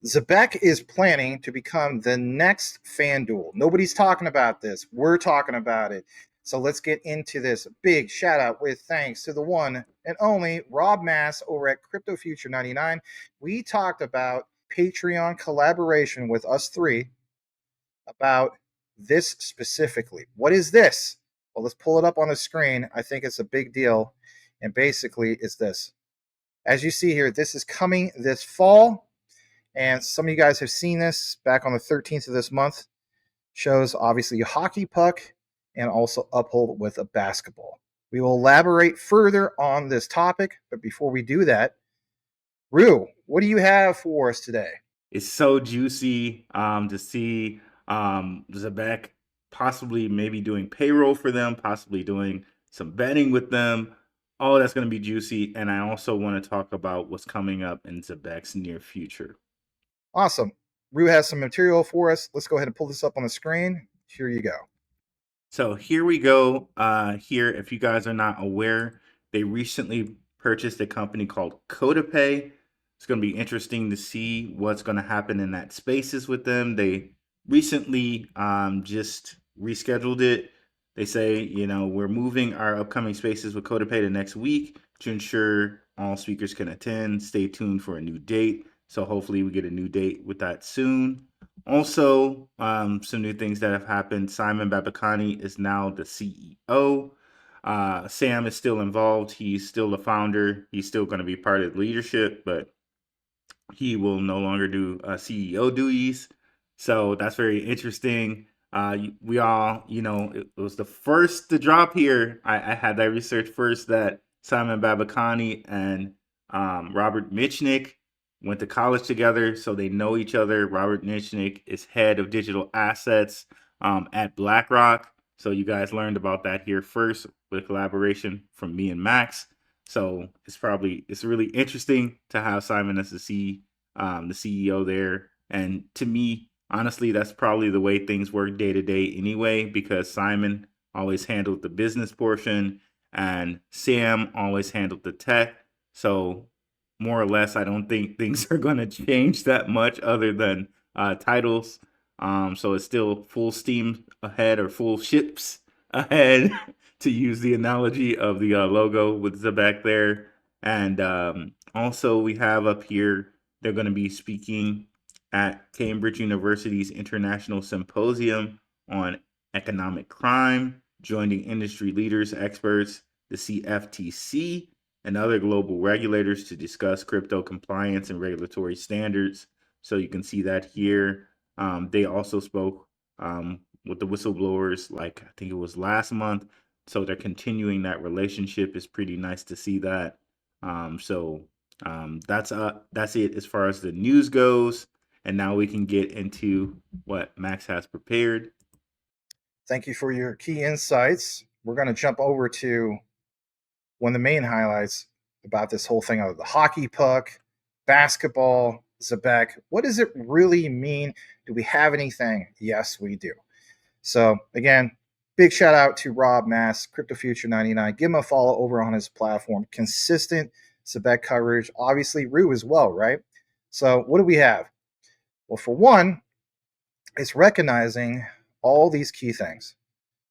Zebec is planning to become the next FanDuel. Nobody's talking about this. We're talking about it. So let's get into this. Big shout out with thanks to the one and only Rob Mass over at Crypto Future 99. We talked about Patreon collaboration with us three about this specifically. What is this? Well, let's pull it up on the screen. I think it's a big deal. And basically, it's this. As you see here, this is coming this fall. And some of you guys have seen this back on the 13th of this month. Shows obviously a hockey puck and also Uphold with a basketball. We will elaborate further on this topic, but before we do that, Rue, what do you have for us today? It's so juicy to see Zebec possibly maybe doing payroll for them, possibly doing some betting with them. Oh, that's going to be juicy. And I also want to talk about what's coming up in Zebec's near future. Awesome. Rue has some material for us. Let's go ahead and pull this up on the screen. Here you go. So here we go. Here, if you guys are not aware, they recently purchased a company called CodaPay. It's going to be interesting to see what's going to happen in that spaces with them. They recently just rescheduled it. They say, we're moving our upcoming spaces with CodaPay to next week to ensure all speakers can attend. Stay tuned for a new date. So hopefully we get a new date with that soon. Also, some new things that have happened. Simon Babakani is now the CEO. Sam is still involved. He's still the founder. He's still going to be part of the leadership, but he will no longer do CEO duties. So that's very interesting. We all, it was the first to drop here. I had that research first that Simon Babakani and Robert Mitchnick went to college together, so they know each other. Robert Mitchnick is head of digital assets at BlackRock. So you guys learned about that here first with a collaboration from me and Max. So it's really interesting to have Simon as the CEO there. And to me, honestly, that's probably the way things work day to day anyway, because Simon always handled the business portion and Sam always handled the tech. So more or less, I don't think things are going to change that much other than titles. So it's still full steam ahead or full ships ahead to use the analogy of the logo with Zebec there. And also we have up here, they're going to be speaking at Cambridge University's International Symposium on Economic Crime, joining industry leaders, experts, the CFTC, and other global regulators to discuss crypto compliance and regulatory standards. So you can see that here. They also spoke with the whistleblowers, like I think it was last month. So they're continuing that relationship. It's pretty nice to see that. That's it as far as the news goes. And now we can get into what Max has prepared. Thank you for your key insights. We're going to jump over to one of the main highlights about this whole thing of the hockey puck, basketball, Zebec. What does it really mean? Do we have anything? Yes, we do. So again, big shout out to Rob Mass, Crypto Future 99. Give him a follow over on his platform. Consistent Zebec coverage. Obviously, Rue as well, right? So what do we have? Well, for one, it's recognizing all these key things.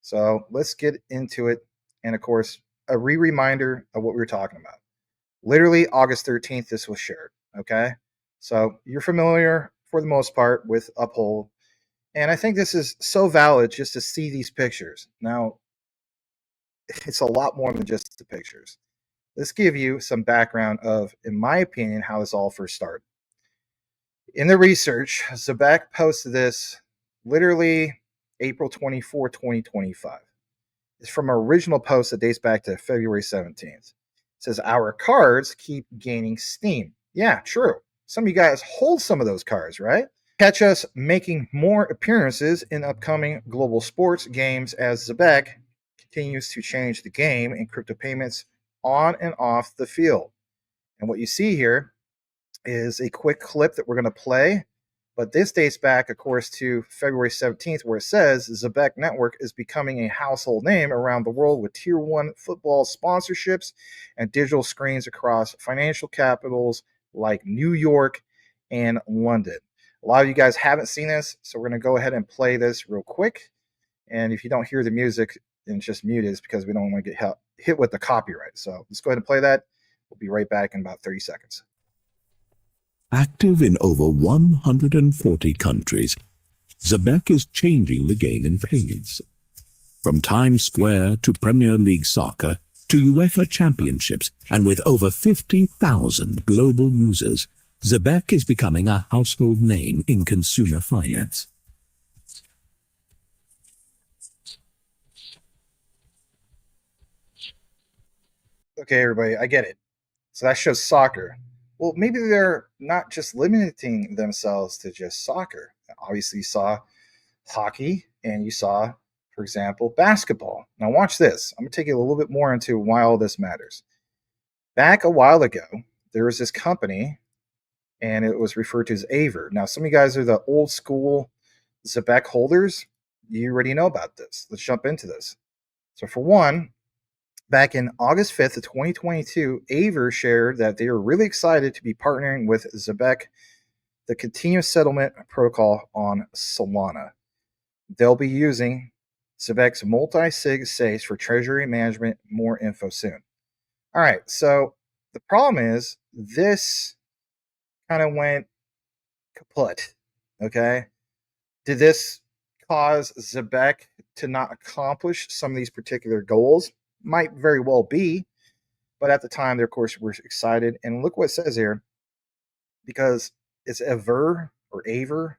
So let's get into it. And of course, a reminder of what we were talking about. Literally August 13th, this was shared. Okay. So you're familiar for the most part with Uphold. And I think this is so valid just to see these pictures. Now, it's a lot more than just the pictures. Let's give you some background of, in my opinion, how this all first started. In the research, Zebec posted this literally April 24, 2025. It's from an original post that dates back to February 17th. It says, our cards keep gaining steam. Yeah, true. Some of you guys hold some of those cards, right? Catch us making more appearances in upcoming global sports games as Zebec continues to change the game in crypto payments on and off the field. And what you see here is a quick clip that we're going to play. But this dates back, of course, to February 17th, where it says Zebec Network is becoming a household name around the world with Tier 1 football sponsorships and digital screens across financial capitals like New York and London. A lot of you guys haven't seen this, so we're going to go ahead and play this real quick. And if you don't hear the music and just mute it, it's because we don't want to get hit with the copyright. So let's go ahead and play that. We'll be right back in about 30 seconds. Active in over 140 countries, Zebec is changing the game in spades. From Times Square to Premier League soccer to UEFA Championships, and with over 50,000 global users, Zebec is becoming a household name in consumer finance. Okay, everybody, I get it. So that shows soccer. Well, maybe they're not just limiting themselves to just soccer. Obviously, you saw hockey and you saw, for example, basketball. Now, watch this. I'm going to take you a little bit more into why all this matters. Back a while ago, there was this company and it was referred to as Aver. Now, some of you guys are the old school Zebec holders. You already know about this. Let's jump into this. So, for one, back in August 5th of 2022, Aver shared that they were really excited to be partnering with Zebec, the continuous settlement protocol on Solana. They'll be using Zebec's multi-sig safes for treasury management. More info soon. All right, so the problem is this kind of went kaput, okay? Did this cause Zebec to not accomplish some of these particular goals? Might very well be, but at the time, they of course were excited. And look what it says here, because it's Aver or Aver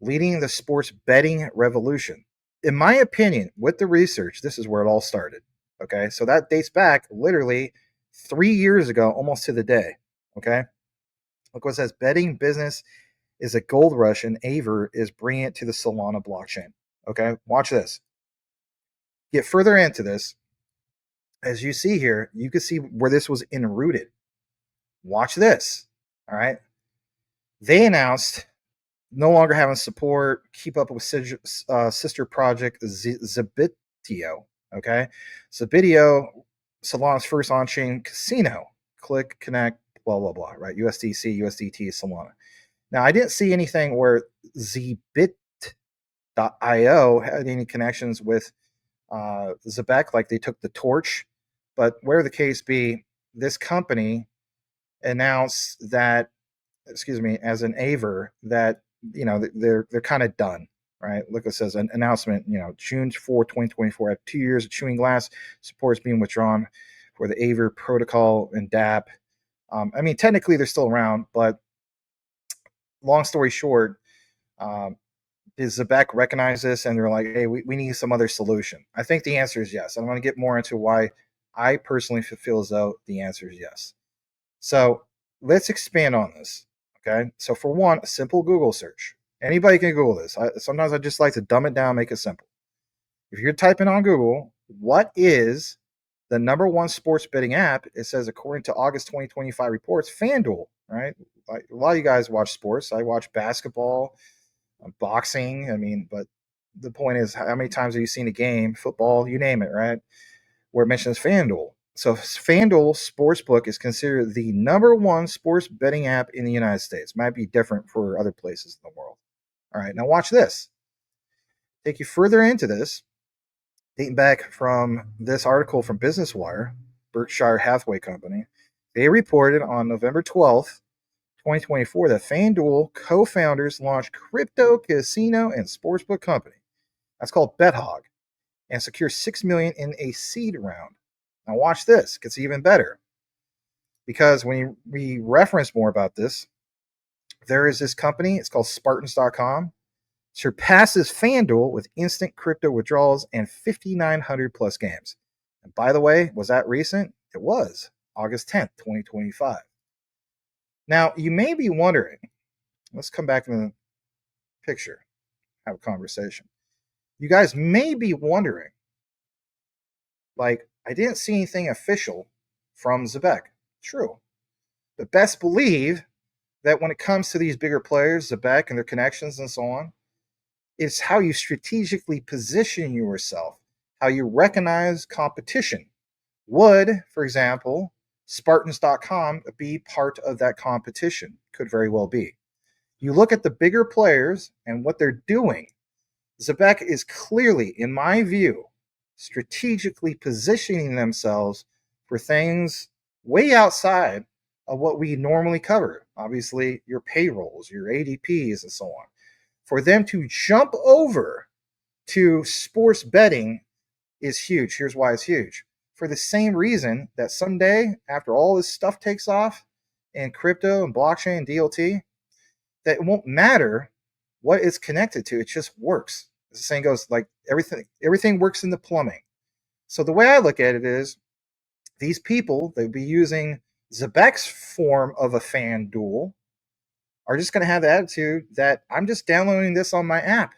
leading the sports betting revolution. In my opinion, with the research, this is where it all started. Okay, so that dates back literally 3 years ago, almost to the day. Okay, look what it says: betting business is a gold rush, and Aver is bringing it to the Solana blockchain. Okay, watch this. Get further into this. As you see here, you can see where this was enrooted. Watch this. All right. They announced no longer having support, keep up with sister project Zebitio. Okay. Zebitio, Solana's first on chain casino. Click, connect, blah, blah, blah. Right. USDC, USDT, Solana. Now, I didn't see anything where Zebit.io had any connections with Zebec, like they took the torch. But whatever the case be, this company announced that, as an Aver, that they're kind of done, right? Look, it says an announcement, June 4, 2024, after 2 years of chewing glass, support is being withdrawn for the Aver protocol and DApp. I mean, technically they're still around, but long story short, does Zebec recognize this and they're like, hey, we need some other solution? I think the answer is yes. I'm going to get more into why I personally feel as though the answer is yes. So let's expand on this. Okay. So for one, a simple Google search. Anybody can Google this. Sometimes I just like to dumb it down, make it simple. If you're typing on Google, what is the number one sports betting app? It says, according to August 2025 reports, FanDuel, right? Like, a lot of you guys watch sports. I watch basketball, boxing. I mean, but the point is, how many times have you seen a game, football, you name it, right? Where it mentions FanDuel. So FanDuel Sportsbook is considered the number one sports betting app in the United States. Might be different for other places in the world. All right, now watch this. Take you further into this, dating back from this article from Business Wire, Berkshire Hathaway Company. They reported on November 12th, 2024, that FanDuel co-founders launched crypto casino and sportsbook company. That's called BetHog, and secure $6 million in a seed round. Now watch this, it gets even better. Because when we reference more about this, there is this company, it's called Spartans.com, surpasses FanDuel with instant crypto withdrawals and 5,900 plus games. And by the way, was that recent? It was August 10th, 2025. Now, you may be wondering, let's come back in the picture, have a conversation. You guys may be wondering, like, I didn't see anything official from Zebec. True. But best believe that when it comes to these bigger players, Zebec and their connections and so on, it's how you strategically position yourself, how you recognize competition. Would, for example, Spartans.com be part of that competition? Could very well be. You look at the bigger players and what they're doing. Zebec is clearly, in my view, strategically positioning themselves for things way outside of what we normally cover. Obviously, your payrolls, your ADPs, and so on. For them to jump over to sports betting is huge. Here's why it's huge. For the same reason that someday, after all this stuff takes off in crypto and blockchain and DLT, that it won't matter what it's connected to. It just works. As the saying goes, like everything works in the plumbing. So the way I look at it is these people, they'll be using Zebec's form of a FanDuel, are just going to have the attitude that I'm just downloading this on my app,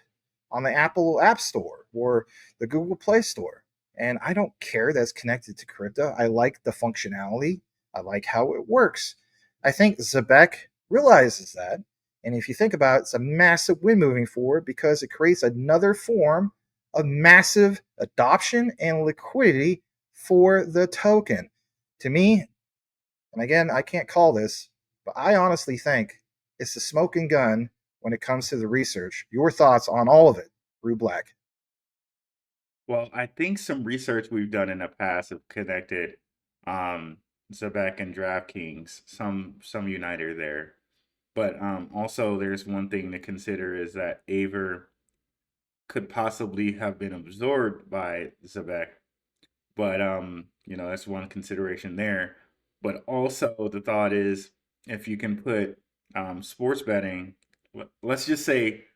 on the Apple App Store or the Google Play Store. And I don't care that's connected to crypto. I like the functionality. I like how it works. I think Zebec realizes that. And if you think about it, it's a massive win moving forward because it creates another form of massive adoption and liquidity for the token. To me, and again, I can't call this, but I honestly think it's the smoking gun when it comes to the research. Your thoughts on all of it, Rue Black? Well, I think some research we've done in the past have connected Zebec and DraftKings, some uniter there. But also there's one thing to consider is that Aver could possibly have been absorbed by Zebec. But that's one consideration there. But also the thought is if you can put sports betting, let's just say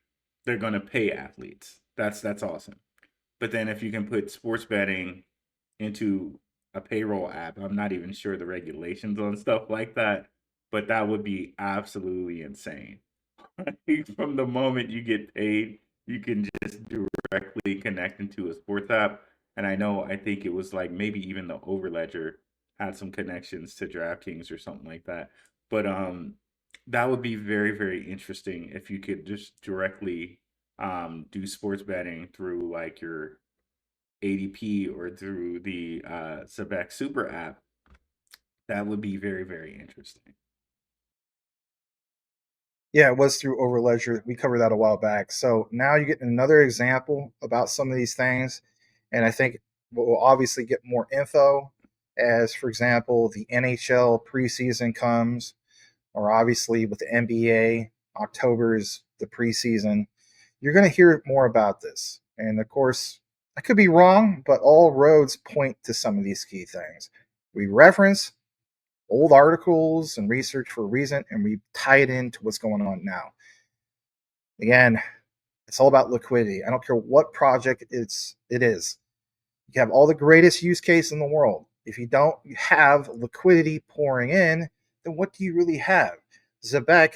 they're going to pay athletes. That's awesome. But then if you can put sports betting into a payroll app, I'm not even sure the regulations on stuff like that, but that would be absolutely insane. From the moment you get paid, you can just directly connect into a sports app. And I think it was like maybe even the Overledger had some connections to DraftKings or something like that. But that would be very, very interesting if you could just directly do sports betting through like your ADP or through the Zebec Super app. That would be very, very interesting. Yeah, it was through Overledger. We covered that a while back. So now you get another example about some of these things. And I think we'll obviously get more info as, for example, the NHL preseason comes, or obviously with the NBA, October is the preseason. You're going to hear more about this. And of course, I could be wrong, but all roads point to some of these key things. We reference old articles and research for a reason, and we tie it into what's going on now. Again, it's all about liquidity. I don't care what project it is. You have all the greatest use case in the world. If you don't have liquidity pouring in, then what do you really have? Zebec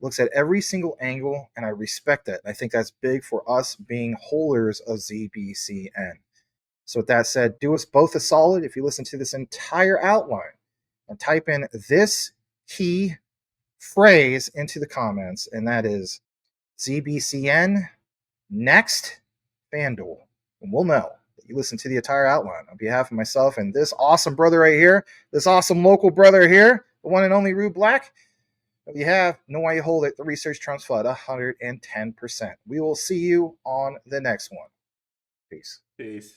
looks at every single angle, and I respect that. I think that's big for us being holders of ZBCN. So with that said, do us both a solid if you listen to this entire outline and type in this key phrase into the comments, and that is ZBCN next FanDuel. And we'll know that you listen to the entire outline. On behalf of myself and this awesome brother right here, this awesome local brother here, the one and only Rue Black, if you have, know why you hold it. The research trumps flood 110%. We will see you on the next one. Peace. Peace.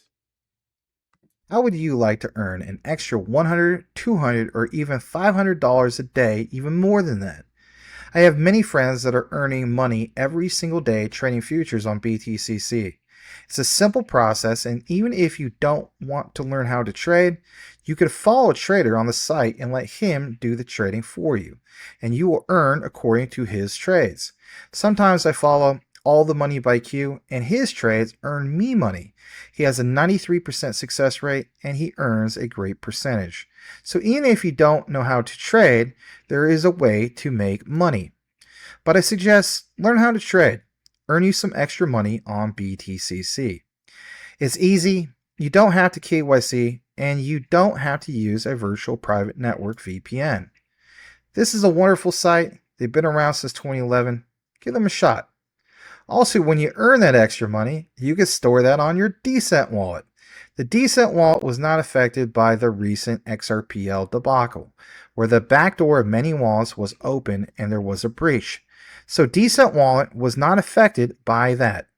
How would you like to earn an extra $100, $200, or even $500 a day, even more than that? I have many friends that are earning money every single day trading futures on BTCC. It's a simple process, and even if you don't want to learn how to trade, you could follow a trader on the site and let him do the trading for you, and you will earn according to his trades. Sometimes I follow All the Money by Q, and his trades earn me money. He has a 93% success rate, and he earns a great percentage. So even if you don't know how to trade, there is a way to make money. But I suggest learn how to trade. Earn you some extra money on BTCC. It's easy, you don't have to KYC, and you don't have to use a virtual private network VPN. This is a wonderful site. They've been around since 2011. Give them a shot. Also, when you earn that extra money, you can store that on your DCENT wallet. The DCENT wallet was not affected by the recent XRPL debacle, where the backdoor of many wallets was open and there was a breach. So DCENT Wallet was not affected by that.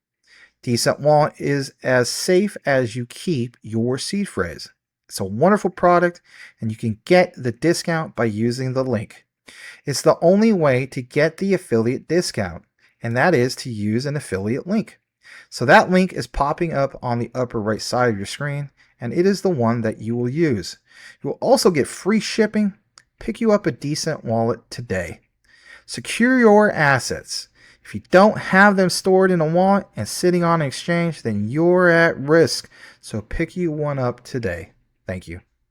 DCENT Wallet is as safe as you keep your seed phrase. It's a wonderful product, and you can get the discount by using the link. It's the only way to get the affiliate discount, and that is to use an affiliate link. So that link is popping up on the upper right side of your screen, and it is the one that you will use. You will also get free shipping. Pick you up a DCENT Wallet today. Secure your assets. If you don't have them stored in a wallet and sitting on an exchange, then you're at risk. So pick you one up today. Thank you.